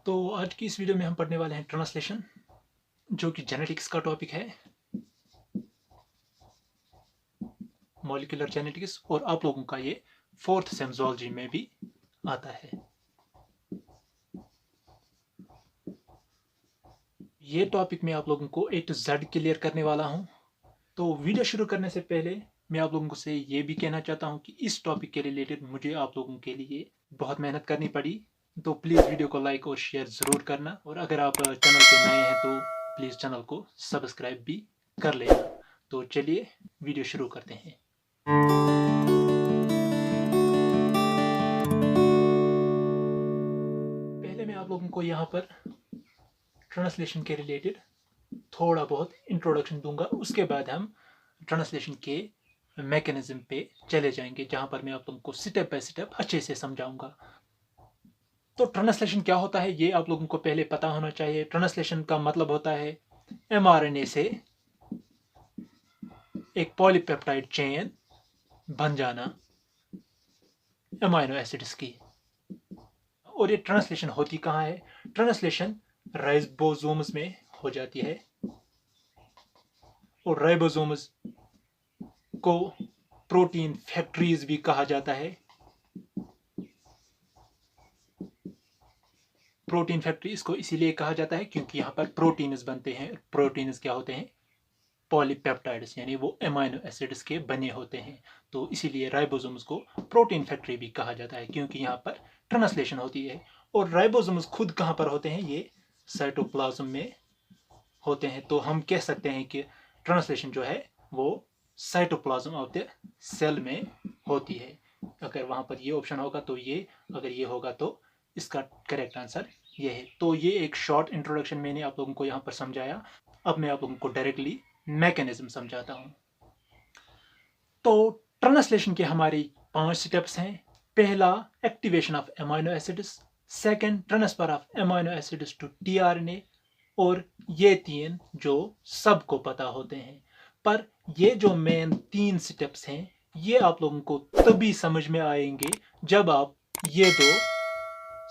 तो आज की इस वीडियो में हम पढ़ने वाले हैं ट्रांसलेशन, जो कि जेनेटिक्स का टॉपिक है, मॉलिक्यूलर जेनेटिक्स, और आप लोगों का ये 4th सेम ज़ूलॉजी में भी आता है। ये टॉपिक मैं आप लोगों को A to Z क्लियर करने वाला हूँ। तो वीडियो शुरू करने से पहले मैं आप लोगों से ये भी कहना चाहता हूँ कि इस टॉपिक के रिलेटेड मुझे आप लोगों के लिए बहुत मेहनत करनी पड़ी। तो प्लीज़ वीडियो को लाइक और शेयर ज़रूर करना, और अगर आप चैनल पे नए हैं तो प्लीज़ चैनल को सब्सक्राइब भी कर लेना। तो चलिए वीडियो शुरू करते हैं। पहले मैं आप लोगों को यहाँ पर ट्रांसलेशन के रिलेटेड थोड़ा बहुत इंट्रोडक्शन दूंगा, उसके बाद हम ट्रांसलेशन के मैकेनिज्म पे चले जाएंगे, जहाँ पर मैं आप लोगों को स्टेप बाय स्टेप अच्छे से समझाऊंगा। तो ट्रांसलेशन क्या होता है ये आप लोगों को पहले पता होना चाहिए। ट्रांसलेशन का मतलब होता है mRNA से एक पॉलीपेप्टाइड चेन बन जाना अमीनो एसिड्स की। और ये ट्रांसलेशन होती कहाँ है? ट्रांसलेशन राइबोसोम्स में हो जाती है, और राइबोसोम्स को प्रोटीन फैक्ट्रीज भी कहा जाता है। प्रोटीन फैक्ट्री इसको इसीलिए कहा जाता है क्योंकि यहाँ पर प्रोटीन्स बनते हैं। प्रोटीन्स क्या होते हैं? पॉलीपेप्टाइड्स, यानी वो अमीनो एसिड्स के बने होते हैं। तो इसीलिए राइबोसोम्स को प्रोटीन फैक्ट्री भी कहा जाता है, क्योंकि यहाँ पर ट्रांसलेशन होती है। और राइबोसोम्स खुद कहाँ पर होते हैं? ये साइटोप्लाज्म में होते हैं। तो हम कह सकते हैं कि ट्रांसलेशन जो है वो साइटोप्लाज्म ऑफ द सेल में होती है। अगर वहाँ पर ये ऑप्शन होगा तो ये, अगर ये होगा तो इसका करेक्ट आंसर ये है। तो ये एक शॉर्ट इंट्रोडक्शन मैंने आप लोगों को यहाँ पर समझाया। अब मैं आप लोगों को डायरेक्टली मैकेनिज्म समझाता हूँ। तो ट्रांसलेशन के हमारे 5 स्टेप्स हैं। पहला, activation of amino acids. Second, transfer of amino acids to tRNA. और ये 3 जो सबको पता होते हैं, पर ये जो मेन 3 स्टेप्स हैं ये आप लोगों को तभी समझ में आएंगे जब आप ये 2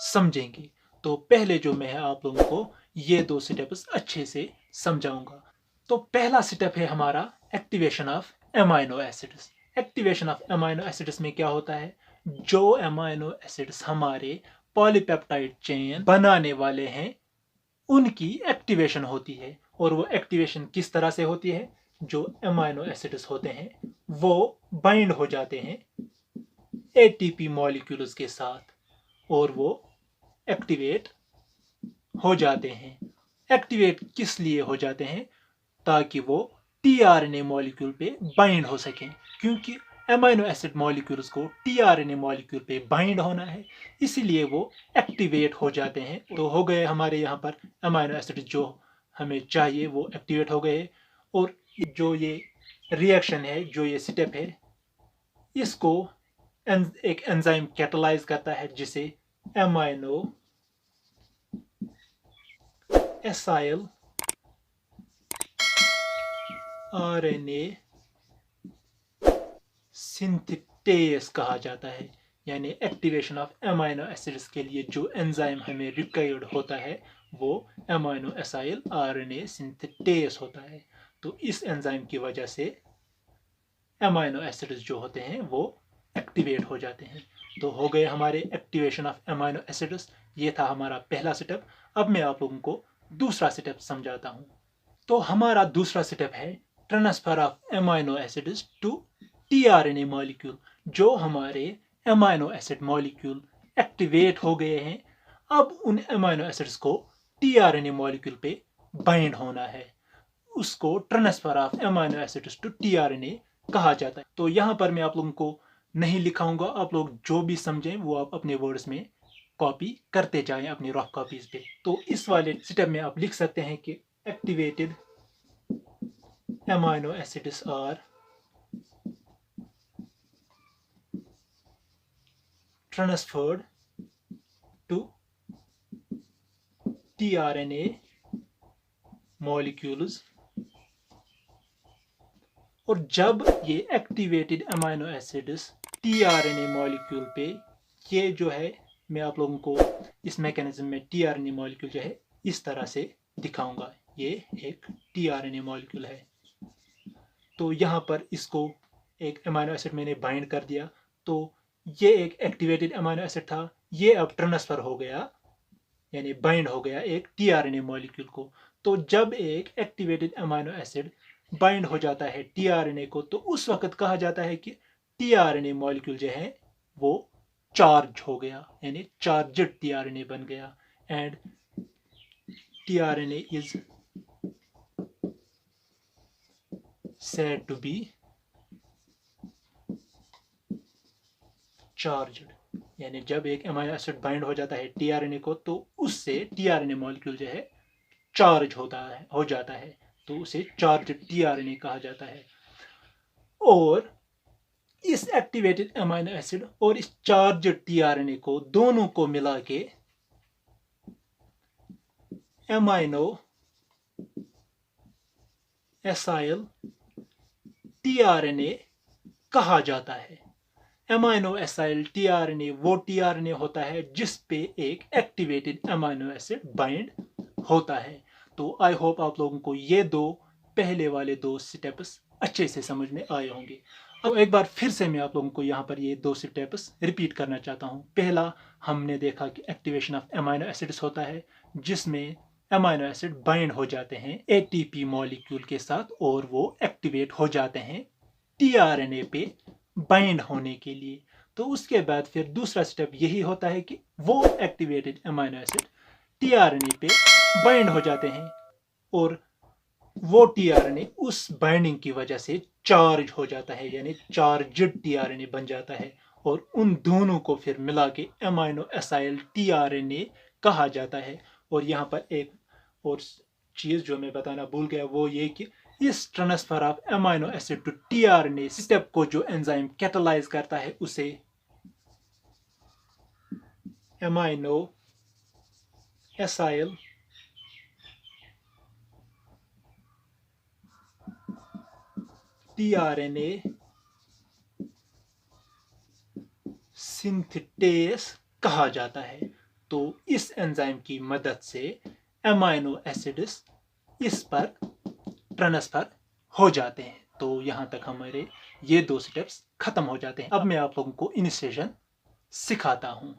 समझेंगे। तो पहले जो मैं आप लोगों को ये 2 स्टेप्स अच्छे से समझाऊंगा। तो पहला स्टेप है हमारा activation of amino acids. Activation of amino acids में क्या होता है? जो अमीनो एसिड्स हमारे पॉलीपेप्टाइड चेन बनाने वाले हैं उनकी एक्टिवेशन होती है। और वो एक्टिवेशन किस तरह से होती है? जो अमीनो एसिड्स होते हैं वो बाइंड हो जाते हैं एटीपी मॉलिक्यूल्स के साथ, और वो एक्टिवेट हो जाते हैं। एक्टिवेट किस लिए हो जाते हैं? ताकि वो टीआरएनए मॉलिक्यूल पे बाइंड हो सकें, क्योंकि अमीनो एसिड मॉलिक्यूल्स को टीआरएनए मॉलिक्यूल पे बाइंड होना है, इसीलिए वो एक्टिवेट हो जाते हैं। तो हो गए हमारे यहाँ पर अमीनो एसिड जो हमें चाहिए वो एक्टिवेट हो गए। और जो ये रिएक्शन है, जो ये स्टेप है, इसको एक एंजाइम कैटालाइज करता है, जिसे अमीनो एसाइल आरएनए सिंथेटेस कहा जाता है। यानी एक्टिवेशन ऑफ अमीनो एसिड्स के लिए जो एंजाइम हमें रिक्वायर्ड होता है वो अमीनो एसाइल आरएनए सिंथेटेस होता है। तो इस एंजाइम की वजह से अमीनो एसिड्स जो होते हैं वो एक्टिवेट हो जाते हैं। तो हो गए हमारे एक्टिवेशन ऑफ अमीनो एसिड्स। ये था हमारा पहला स्टेप। अब मैं आप लोगों को दूसरा स्टेप समझाता हूँ। तो हमारा दूसरा स्टेप है transfer of amino acids to tRNA molecule. जो हमारे अमीनो एसिड मॉलिक्यूल एक्टिवेट हो गए हैं, अब उन अमीनो एसिड्स को टीआरएनए मॉलिक्यूल पे बाइंड होना है। उसको transfer of amino acids to tRNA कहा जाता है। तो यहाँ पर मैं आप लोगों को नहीं लिखाऊंगा, आप लोग जो भी समझें वो आप अपने वर्ड्स में कॉपी करते जाएं अपनी रफ कॉपीज पे। तो इस वाले स्टेप में आप लिख सकते हैं कि activated amino acids are transferred to tRNA molecules। और जब ये activated amino acids tRNA molecule पे ये जो है मैं आप लोगों को इस मैकेनिज्म में टीआरएनए मॉलिक्यूल जो है इस तरह से दिखाऊंगा। ये एक टीआरएनए मॉलिक्यूल है। तो यहाँ पर इसको एक अमीनो एसिड मैंने बाइंड कर दिया, तो ये एक एक्टिवेटेड अमीनो एसिड था, ये अब ट्रांसफर हो गया यानी बाइंड हो गया एक टीआरएनए मॉलिक्यूल को। तो जब एक एक्टिवेटेड अमीनो एसिड बाइंड हो जाता है टीआरएनए को, तो उस वक्त कहा जाता है कि टीआरएनए मॉलिक्यूल जो है वो चार्ज हो गया यानी चार्जड टीआरएनए बन गया। And tRNA is said to be charged, यानी जब एक अमीनो एसिड बाइंड हो जाता है टीआरएनए को, तो उससे टीआरएनए मॉलिक्यूल जो है चार्ज हो जाता है, तो उसे चार्ज टीआरएनए कहा जाता है। और इस एक्टिवेटेड अमीनो एसिड और इस चार्ज टीआरएनए को दोनों को मिला के अमीनो एसाइल टीआरएनए कहा जाता है। अमीनो एसाइल टीआरएनए वो टीआरएनए होता है जिस पे एक एक्टिवेटेड अमीनो एसिड बाइंड होता है। तो आई होप आप लोगों को ये पहले वाले दो स्टेप्स अच्छे से समझ में आए होंगे। अब एक बार फिर से मैं आप लोगों को यहाँ पर ये दो स्टेप्स रिपीट करना चाहता हूँ। पहला हमने देखा कि एक्टिवेशन ऑफ अमीनो एसिड्स होता है जिसमें अमीनो एसिड बाइंड हो जाते हैं एटीपी मॉलिक्यूल के साथ और वो एक्टिवेट हो जाते हैं टीआरएनए पे बाइंड होने के लिए। तो उसके बाद फिर दूसरा स्टेप यही होता है कि वो एक्टिवेटेड अमीनो एसिड टीआरएनए पे बाइंड हो जाते हैं और वो टीआरएनए उस बाइंडिंग की वजह से चार्ज हो जाता है यानी चार्जड टीआरएनए बन जाता है और उन दोनों को फिर मिला के अमीनो एसाइल टीआरएनए कहा जाता है। और यहाँ पर एक और चीज जो मैं बताना भूल गया वो ये कि इस transfer of amino acid to tRNA step को जो एंजाइम कैटालाइज करता है उसे अमीनो एसाइल टीआरएनए सिंथेटेस कहा जाता है। तो इस एंजाइम की मदद से अमीनो एसिड्स इस पर ट्रांसफर हो जाते हैं। तो यहां तक हमारे ये दो स्टेप्स खत्म हो जाते हैं। अब मैं आप लोगों को इनिशिएशन सिखाता हूं।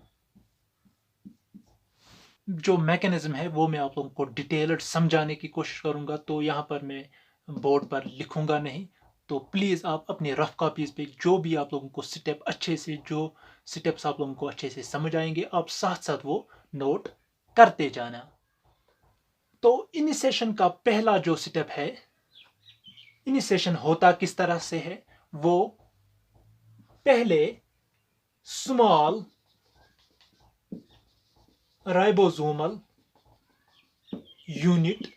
जो मैकेनिज्म है वो मैं आप लोगों को डिटेल्ड समझाने की कोशिश करूंगा, तो यहाँ पर मैं बोर्ड पर लिखूंगा नहीं। तो प्लीज़ आप अपने रफ कॉपीज पे जो भी आप लोगों को स्टेप अच्छे से जो स्टेप्स आप लोगों को अच्छे से समझ आएंगे आप साथ साथ वो नोट करते जाना। तो इनिशिएशन का पहला जो स्टेप है, इनिशिएशन होता किस तरह से है, वो पहले स्मॉल राइबोसोमल यूनिट,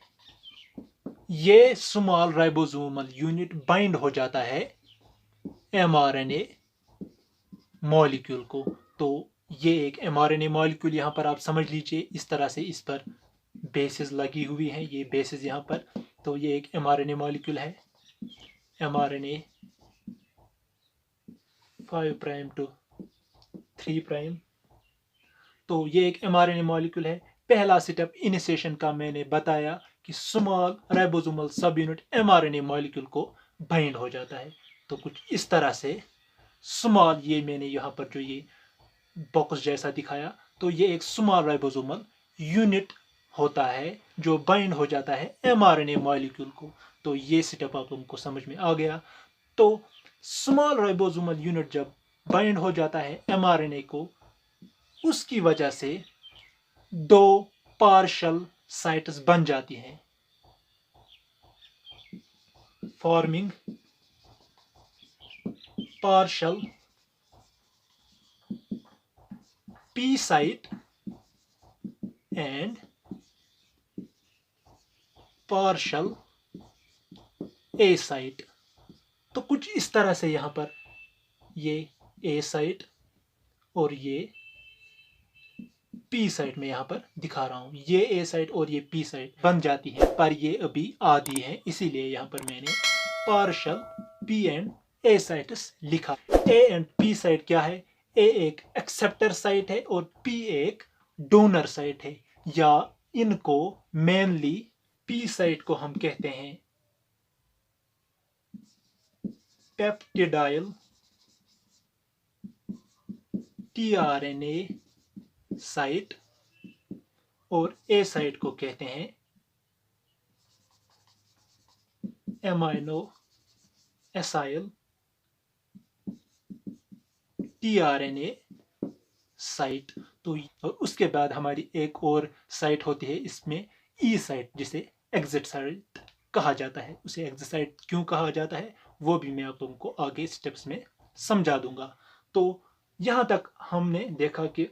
ये स्मॉल राइबोसोमल यूनिट बाइंड हो जाता है एमआरएनए मॉलिक्यूल को। तो ये एक एमआरएनए मॉलिक्यूल यहाँ पर आप समझ लीजिए, इस तरह से इस पर बेसेस लगी हुई हैं, ये बेसेस यहाँ पर। तो ये एक एमआरएनए मॉलिक्यूल है, एमआरएनए 5 प्राइम टू 3 प्राइम। तो ये एक एमआरएनए मॉलिक्यूल है। पहला स्टेप इनिशिएशन का मैंने बताया कि स्मॉल राइबोसोमल सब यूनिट एमआरएनए मॉलिक्यूल को बाइंड हो जाता है। तो कुछ इस तरह से स्मॉल, ये मैंने यहाँ पर जो ये बॉक्स जैसा दिखाया, तो ये एक स्मॉल राइबोसोमल यूनिट होता है जो बाइंड हो जाता है एमआरएनए मॉलिक्यूल को। तो ये स्टेप आप लोगों को समझ में आ गया। तो स्मॉल राइबोसोमल यूनिट जब बाइंड हो जाता है एमआरएनए को, उसकी वजह से दो पार्शियल साइट्स बन जाती हैं, forming partial P site and partial A site। तो कुछ इस तरह से यहाँ पर ये A site और ये P site में यहाँ पर दिखा रहा हूँ, ये A site और ये P site बन जाती है, पर ये अभी आधी है, इसीलिए यहाँ पर मैंने partial P and A sites लिखा। A एंड P साइट क्या है? ए एक एक्सेप्टर साइट है और पी एक डोनर साइट है, या इनको मेनली पी साइट को हम कहते हैं पेप्टिडाइल टीआरएनए साइट, और ए साइट को कहते हैं एमाइनो एसाइल टीआरएनए साइट। तो और उसके बाद हमारी एक और साइट होती है इसमें ई साइट, जिसे एग्जिट साइट कहा जाता है। उसे एग्जिट साइट क्यों कहा जाता है वो भी मैं आप लोगों को आगे स्टेप्स में समझा दूंगा। तो यहां तक हमने देखा कि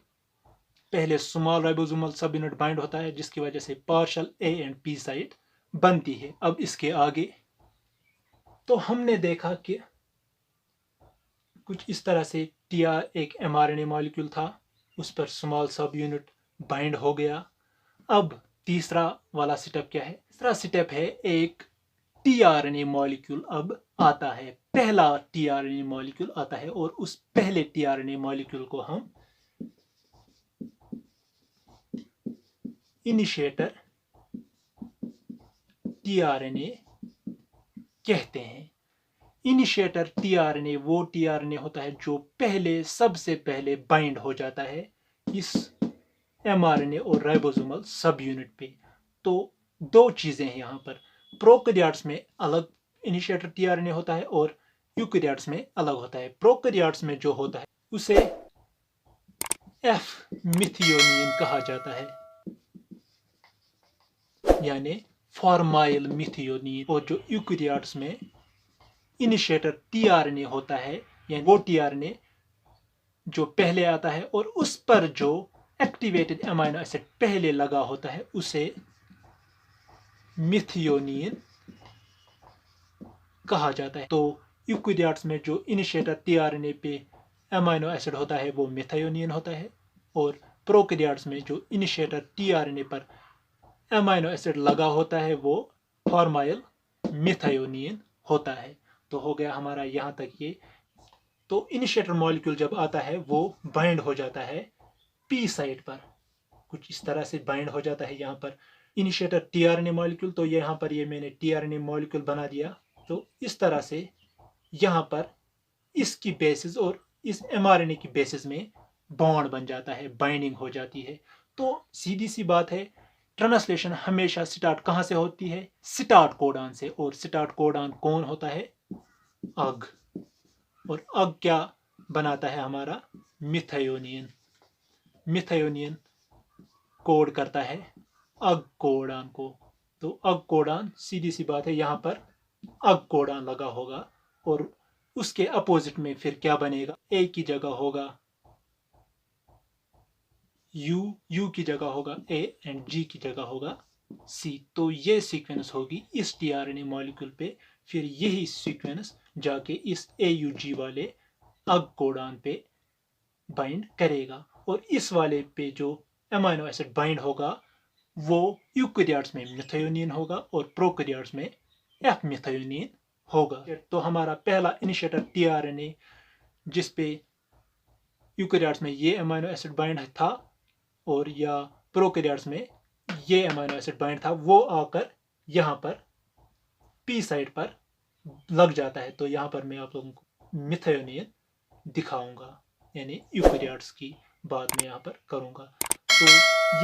पहले स्मॉल राइबोसोमल सब यूनिट बाइंड होता है, जिसकी वजह से partial A and P site बनती है। अब इसके आगे तो हमने देखा कि कुछ इस तरह से टीआर एक एमआरएनए मॉलिक्यूल था, उस पर स्मॉल सब यूनिट बाइंड हो गया। अब तीसरा वाला स्टेप क्या है? तीसरा स्टेप है एक टीआरएनए मॉलिक्यूल अब आता है, पहला टीआरएनए मॉलिक्यूल आता है, और उस पहले टीआरएनए मॉलिक्यूल को हम इनिशिएटर टीआरएनए कहते हैं। इनिशिएटर टीआरएनए वो टीआरएनए होता है जो सबसे पहले बाइंड हो जाता है इस एमआरएनए और राइबोसोमल सब यूनिट पे। तो दो चीजें हैं यहाँ पर, प्रोकैरियोट्स में अलग इनिशिएटर टीआरएनए होता है और यूकैरियोट्स में अलग होता है। प्रोकैरियोट्स में जो होता है उसे एफ मिथियोनिन कहा जाता है, यानी फॉर्माइल मिथियोनिन। और जो यूकैरियोट्स में इनिशिएटर टीआरएनए होता है, यानी वो टीआरएनए जो पहले आता है और उस पर जो एक्टिवेटेड अमीनो एसिड पहले लगा होता है, उसे मिथियोनिन कहा जाता है। तो यूकैरियोट्स में जो इनिशिएटर टीआरएनए पे अमीनो एसिड होता है वो मिथियोनिन होता है, और प्रोकैरियोट्स में जो इनिशिएटर टीआरएनए पर अमीनो एसिड लगा होता है वो फॉर्माइल मिथियोनिन होता है। तो हो गया हमारा यहाँ तक ये। तो इनिशिएटर मॉलिक्यूल जब आता है वो बाइंड हो जाता है पी साइट पर, कुछ इस तरह से बाइंड हो जाता है यहाँ पर इनिशिएटर टीआरएनए मॉलिक्यूल। तो यहाँ पर ये मैंने टीआरएनए मॉलिक्यूल बना दिया। तो इस तरह से यहाँ पर इसकी बेसिस और इस एमआरएनए की बेसिस में बॉन्ड बन जाता है, बाइंडिंग हो जाती है। तो सीधी सी बात है, ट्रांसलेशन हमेशा स्टार्ट कहाँ से होती है? स्टार्ट कोडॉन से। और स्टार्ट कोडॉन कौन होता है? अग। और अग क्या बनाता है? हमारा मिथियोनिन। मिथियोनिन कोड करता है अग कोडॉन को। तो अग कोडॉन, सीधी सी बात है, यहाँ पर अग कोडॉन लगा होगा, और उसके अपोजिट में फिर क्या बनेगा? ए की जगह होगा यू की जगह होगा ए, एंड जी की जगह होगा सी। तो ये सीक्वेंस होगी इस टीआरएनए मॉलिक्यूल पे। फिर यही सीक्वेंस जाके इस AUG वाले अग कोडॉन पे बाइंड करेगा, और इस वाले पे जो अमीनो एसिड बाइंड होगा वो यूकैरियोट्स में मिथियोनिन होगा और प्रोकैरियोट्स में एफ मिथियोनिन होगा। तो हमारा पहला इनिशिएटर टीआरएनए जिस पे यूकैरियोट्स में ये अमीनो एसिड बाइंड था और या प्रोकैरियोट्स में ये अमीनो एसिड बाइंड था, वो आकर यहाँ पर पी साइड पर लग जाता है। तो यहाँ पर मैं आप लोगों को मिथियोनिन दिखाऊंगा, यानी यूकैरियोट्स की बात मैं यहाँ पर करूंगा। तो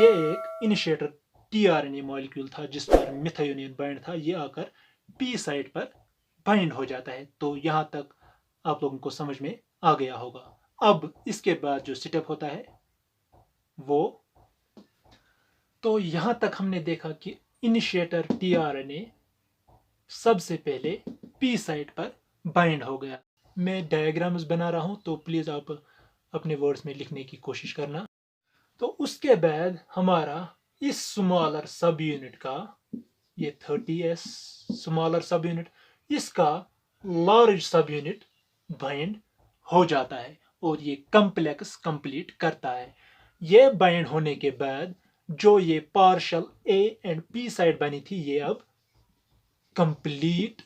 ये एक इनिशिएटर टीआरएनए मॉलिक्यूल था जिस पर मिथियोनिन बाइंड था, ये आकर पी साइड पर बाइंड हो जाता है। तो यहाँ तक आप लोगों को समझ में आ गया होगा। अब इसके बाद जो स्टेप होता है वो, तो यहाँ तक हमने देखा कि इनिशिएटर टीआरएनए सबसे पहले पी साइट पर बाइंड हो गया। मैं डायग्राम्स बना रहा हूं, तो प्लीज आप अपने वर्ड्स में लिखने की कोशिश करना। तो उसके बाद हमारा इस स्मॉलर सब यूनिट का, ये 30S स्मॉलर सब यूनिट, इसका लार्ज सब यूनिट बाइंड हो जाता है और ये कम्प्लेक्स कंप्लीट करता है। ये बाइंड होने के बाद जो ये partial A and P side बनी थी, ये अब कंप्लीट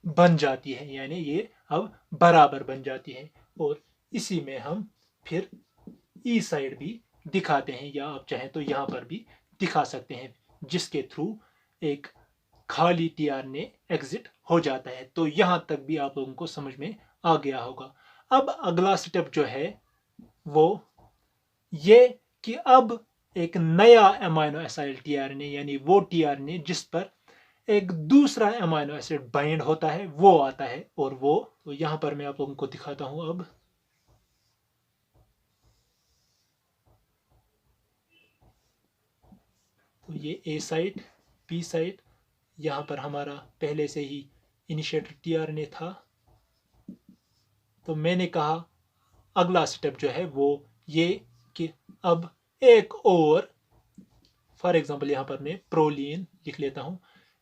बन जाती है, यानी ये अब बराबर बन जाती है, और इसी में हम फिर ई साइड भी दिखाते हैं, या आप चाहें तो यहाँ पर भी दिखा सकते हैं, जिसके थ्रू एक खाली टीआरएनए एग्जिट हो जाता है। तो यहाँ तक भी आप लोगों को समझ में आ गया होगा। अब अगला स्टेप जो है वो ये कि अब एक नया अमाइनो एसिड टीआरएनए, यानी वो टीआरएनए जिस पर एक दूसरा अमाइनो एसिड बाइंड होता है, वो आता है। और वो तो यहां पर मैं आप लोगों को दिखाता हूं। अब तो ये ए साइट, पी साइट, यहां पर हमारा पहले से ही इनिशिएटर टीआरएनए था। तो मैंने कहा अगला स्टेप जो है वो ये कि अब एक और, फॉर एग्जांपल यहां पर मैं प्रोलीन लिख लेता हूं,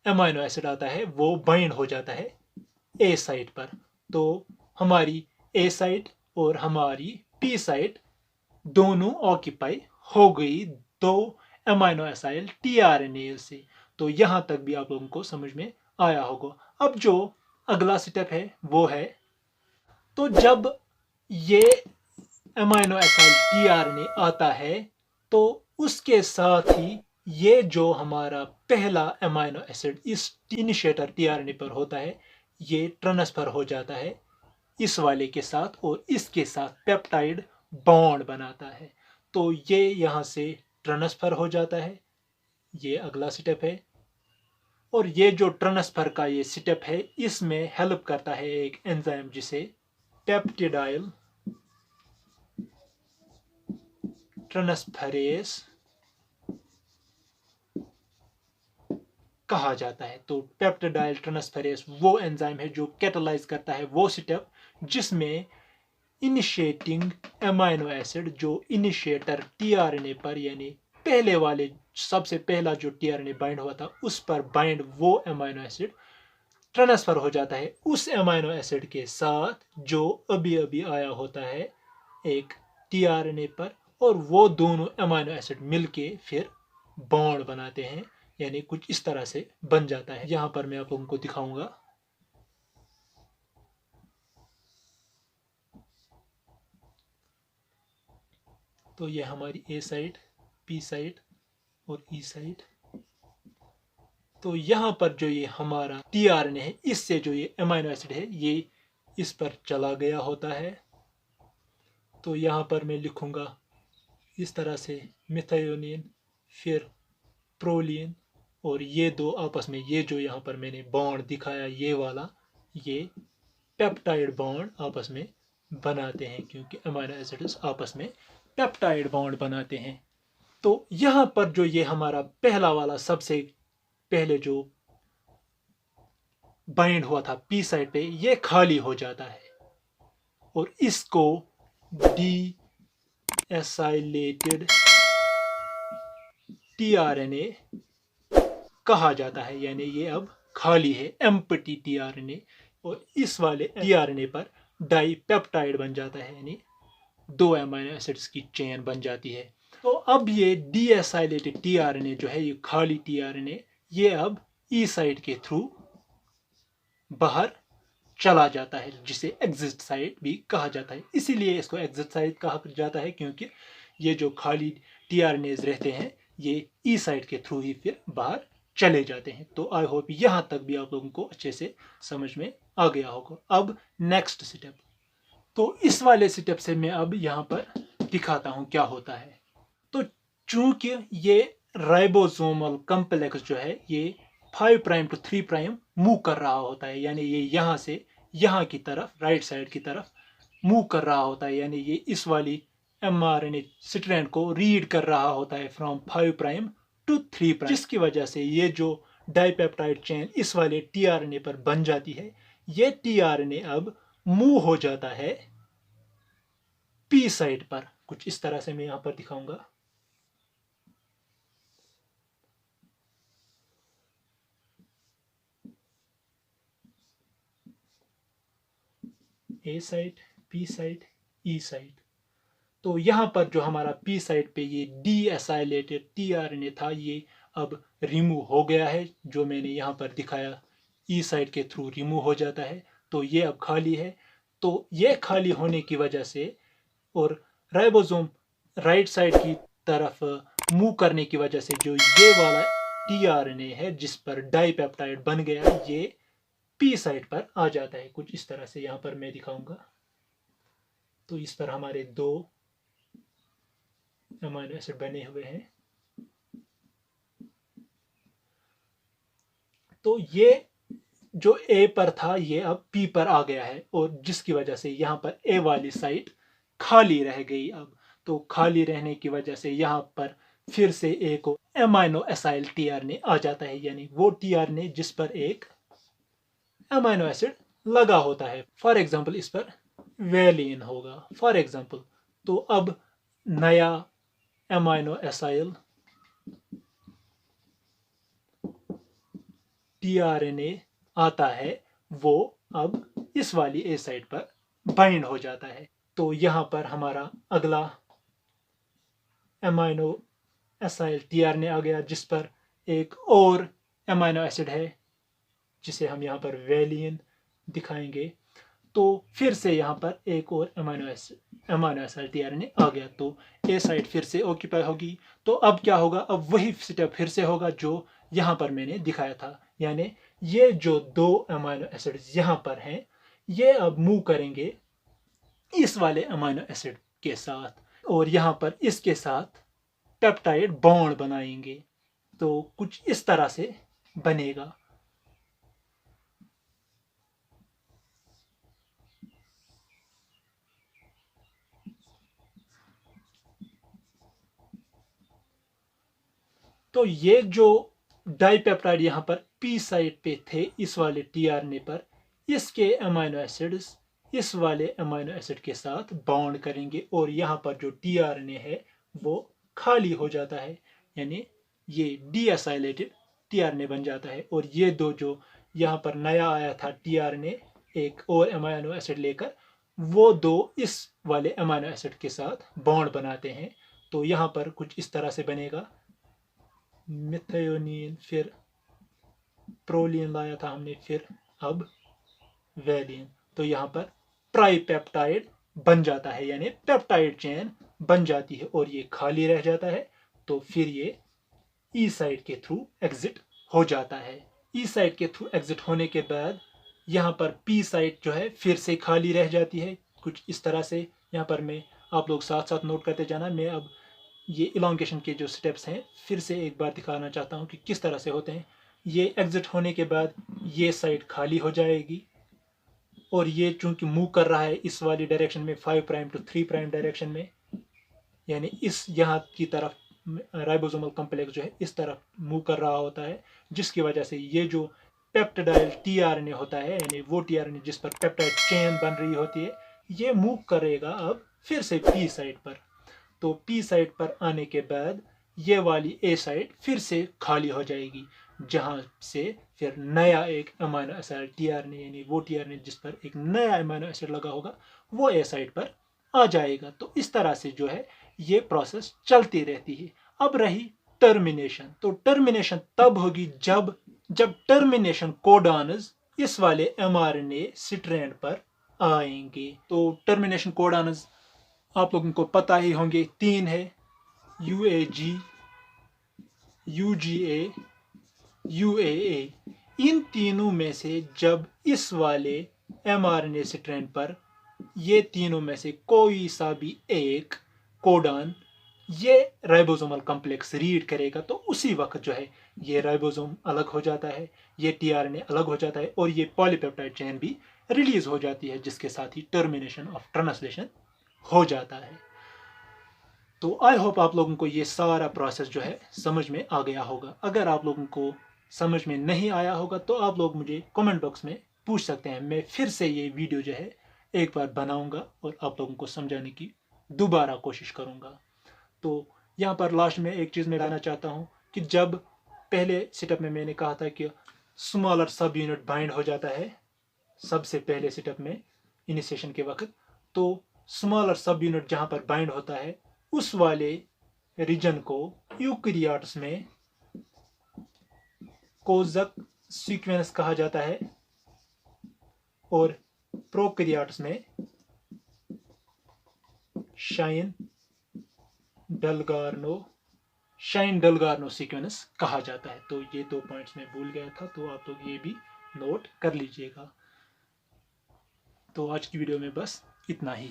अमाइनो एसिड आता है, वो बाइंड हो जाता है ए साइट पर। तो हमारी ए साइट और हमारी पी साइट दोनों ऑक्यूपाई हो गई दो अमाइनो एसिड टीआरएनए से। तो यहां तक भी आप लोगों को समझ में आया होगा। अब जो अगला स्टेप है वो है, तो जब ये अमाइनो एसिड टीआरएनए आता है तो उसके साथ ही ये जो हमारा पहला अमाइनो एसिड इस इनिशिएटर टीआरएनए पर होता है, ये ट्रांसफर हो जाता है इस वाले के साथ, और इसके साथ पेप्टाइड बॉन्ड बनाता है। तो ये यहाँ से ट्रांसफर हो जाता है, ये अगला स्टेप है। और ये जो ट्रांसफर का ये स्टेप है, इसमें हेल्प करता है एक एंजाइम जिसे पेप्टिडाइल ट्रांसफरेज कहा जाता है। तो पेप्टिडाइल ट्रांसफरेज वो एंजाइम है जो कैटालाइज करता है वो स्टेप जिसमें इनिशिएटिंग अमाइनो एसिड जो इनिशिएटर टीआरएनए पर, यानी पहले वाले सबसे पहला जो टीआरएनए बाइंड हुआ था उस पर बाइंड वो अमाइनो एसिड ट्रांसफर हो जाता है उस अमाइनो एसिड के साथ जो अभी अभी आया होता है एक टीआरएनए पर, और वो दोनों अमाइनो एसिड मिलके फिर बॉन्ड बनाते हैं, यानी कुछ इस तरह से बन जाता है। यहां पर मैं आप लोगों को दिखाऊंगा। तो ये हमारी ए साइड, पी साइड और ई साइड। तो यहाँ पर जो ये हमारा टीआरएनए है, इससे जो ये अमाइनो एसिड है ये इस पर चला गया होता है। तो यहाँ पर मैं लिखूंगा इस तरह से मिथायोनिन, फिर प्रोलीन, और ये दो आपस में, ये जो यहाँ पर मैंने बॉन्ड दिखाया ये वाला, ये पेप्टाइड बॉन्ड आपस में बनाते हैं, क्योंकि अमाइनो एसिड्स आपस में पेप्टाइड बॉन्ड बनाते हैं। तो यहाँ पर जो ये हमारा पहला वाला सबसे पहले जो बाइंड हुआ था पी साइड पे, ये खाली हो जाता है और इसको डी एसाइलेटेड टीआरएनए कहा जाता है, यानी ये अब खाली है, एम्प्टी टीआरएनए। और इस वाले टीआरएनए पर डाइपेप्टाइड बन जाता है, यानी दो अमीनो एसिड्स की चेन बन जाती है। तो अब ये डीएसाइलेटेड टीआरएनए जो है, ये खाली टीआरएनए, ये अब ई साइट के थ्रू बाहर चला जाता है, जिसे एग्जिट साइट भी कहा जाता है। इसीलिए इसको एग्जिट साइट कहा जाता है, क्योंकि ये जो खाली टीआरएनएज रहते हैं ये ई साइट के थ्रू ही फिर बाहर चले जाते हैं। तो आई होप यहाँ तक भी आप लोगों को अच्छे से समझ में आ गया होगा। अब नेक्स्ट स्टेप, तो इस वाले स्टेप से मैं अब यहाँ पर दिखाता हूँ क्या होता है। तो चूंकि ये राइबोसोमल कॉम्प्लेक्स जो है ये 5 प्राइम टू 3 प्राइम मूव कर रहा होता है, यानी ये यहाँ से यहाँ की तरफ, राइट साइड की तरफ मूव कर रहा होता है, यानी ये इस वाली एमआरएनए स्ट्रैंड को रीड कर रहा होता है फ्रॉम 5 प्राइम टू 3 प्राइम, जिसकी वजह से ये जो डाइपेप्टाइड चेन इस वाले टीआरएनए पर बन जाती है, ये टीआरएनए अब मूव हो जाता है पी साइड पर। कुछ इस तरह से मैं यहां पर दिखाऊंगा। ए साइड, पी साइड, ई साइड। तो यहां पर जो हमारा पी साइड पे ये डीएसाइलेटेड टीआरएनए था, ये अब रिमूव हो गया है, जो मैंने यहां पर दिखाया ई साइड के थ्रू रिमूव हो जाता है। तो ये अब खाली है। तो ये खाली होने की वजह से और राइबोसोम राइट साइड की तरफ मूव करने की वजह से जो ये वाला टीआरएनए है जिस पर डाइपेप्टाइड बन गया, ये पी साइड पर आ जाता है। कुछ इस तरह से यहाँ पर मैं दिखाऊंगा। तो इस पर हमारे 2 अमीनो एसिड बने हुए हैं। तो ये जो ए पर था ये अब पी पर आ गया है, और जिसकी वजह से यहाँ पर ए वाली साइट खाली रह गई। अब तो खाली रहने की वजह से यहाँ पर फिर से एक एमाइनो एसाइल टीआरएनए आ जाता है, यानी वो टीआरएनए जिस पर एक अमीनो एसिड लगा होता है। फॉर एग्जांपल इस पर वेलिन होगा फॉर एग्जांपल। तो अब नया अमीनो एसाइल टीआरएनए आता है, वो अब इस वाली ए साइड पर बाइंड हो जाता है। तो यहाँ पर हमारा अगला अमीनो एसाइल टीआरएनए आ गया, जिस पर एक और अमीनो एसिड है जिसे हम यहाँ पर वेलिन दिखाएंगे। तो फिर से यहाँ पर एक और अमीनो एसाइल टीआरएनए आ गया, तो ए साइड फिर से ऑक्यूपाई होगी। तो अब क्या होगा, अब वही स्टेप फिर से होगा जो यहाँ पर मैंने दिखाया था, यानी ये जो 2 अमीनो एसिड यहाँ पर हैं, ये अब मूव करेंगे इस वाले अमीनो एसिड के साथ, और यहाँ पर इसके साथ पेप्टाइड बॉन्ड बनाएंगे। तो कुछ इस तरह से बनेगा। तो ये जो डाइपेप्टाइड यहाँ पर पी साइड पे थे इस वाले टीआरएनए पर, इसके अमीनो एसिड्स इस वाले अमीनो एसिड के साथ बॉन्ड करेंगे, और यहाँ पर जो टीआरएनए है वो खाली हो जाता है, यानी ये डीएसाइलेटेड टीआरएनए बन जाता है। और ये 2 जो यहाँ पर नया आया था टीआरएनए एक और अमीनो एसिड लेकर, वो 2 इस वाले अमीनो एसिड के साथ बॉन्ड बनाते हैं। तो यहाँ पर कुछ इस तरह से बनेगा, मिथायोनिन, फिर प्रोलिन लाया था हमने, फिर अब वेलिन। तो यहाँ पर ट्राइपेप्टाइड बन जाता है, यानी पेप्टाइड चेन बन जाती है, और ये खाली रह जाता है। तो फिर ये ई साइड के थ्रू एग्जिट हो जाता है। ई साइड के थ्रू एग्जिट होने के बाद यहाँ पर पी साइड जो है फिर से खाली रह जाती है, कुछ इस तरह से। यहाँ पर मैं आप लोग साथ साथ नोट करते जाना। मैं अब ये इलोंगेशन के जो स्टेप्स हैं फिर से एक बार दिखाना चाहता हूँ कि किस तरह से होते हैं। ये एग्जिट होने के बाद ये साइड खाली हो जाएगी, और ये चूंकि मूव कर रहा है इस वाली डायरेक्शन में 5 प्राइम टू 3 प्राइम डायरेक्शन में, यानी इस यहाँ की तरफ राइबोसोमल कॉम्प्लेक्स जो है इस तरफ मूव कर रहा होता है, जिसकी वजह से ये जो पेप्टाइड टीआरएनए होता है, यानी वो टीआरएनए जिस पर पेप्टाइड चेन बन रही होती है, ये मूव करेगा अब फिर से पी साइड पर। तो पी साइड पर आने के बाद ये वाली ए साइड फिर से खाली हो जाएगी, जहां से फिर नया एक अमीनो एसिड टीआरएनए, यानी वो टीआरएनए जिस पर एक नया अमीनो एसिड लगा होगा, वो ए साइड पर आ जाएगा। तो इस तरह से जो है ये प्रोसेस चलती रहती है। अब रही टर्मिनेशन। तो टर्मिनेशन तब होगी जब टर्मिनेशन कोडॉन्स इस वाले एमआरएनए स्ट्रैंड पर आएंगे। तो टर्मिनेशन कोडॉन्स आप लोगों को पता ही होंगे, 3 है, यूएजी, यूजीए, यूएए। इन तीनों में से जब इस वाले एमआरएनए स्ट्रैंड पर ये तीनों में से कोई सा भी एक कोडॉन ये राइबोसोमल कॉम्प्लेक्स रीड करेगा, तो उसी वक्त जो है ये राइबोसोम अलग हो जाता है, ये टीआरएनए अलग हो जाता है, और ये पॉलीपेप्टाइड चेन भी रिलीज हो जाती है, जिसके साथ ही टर्मिनेशन ऑफ ट्रांसलेशन हो जाता है। तो आई होप आप लोगों को ये सारा प्रोसेस जो है समझ में आ गया होगा। अगर आप लोगों को समझ में नहीं आया होगा तो आप लोग मुझे कमेंट बॉक्स में पूछ सकते हैं। मैं फिर से ये वीडियो जो है एक बार बनाऊंगा और आप लोगों को समझाने की दोबारा कोशिश करूंगा। तो यहाँ पर लास्ट में एक चीज़ मैं बताना चाहता हूँ कि जब पहले सेटअप में मैंने कहा था कि स्मॉलर सब यूनिट बाइंड हो जाता है सबसे पहले सेटअप में इनिशिएशन के वक्त, तो स्मॉलर सब यूनिट जहाँ पर बाइंड होता है उस वाले रीजन को यूकैरियोट्स में कोज़क सीक्वेंस कहा जाता है, और प्रोकैरियोट्स में शाइन डलगार्नो सीक्वेंस कहा जाता है। तो ये 2 पॉइंट्स मैं भूल गया था, तो आप लोग ये भी नोट कर लीजिएगा। तो आज की वीडियो में बस इतना ही।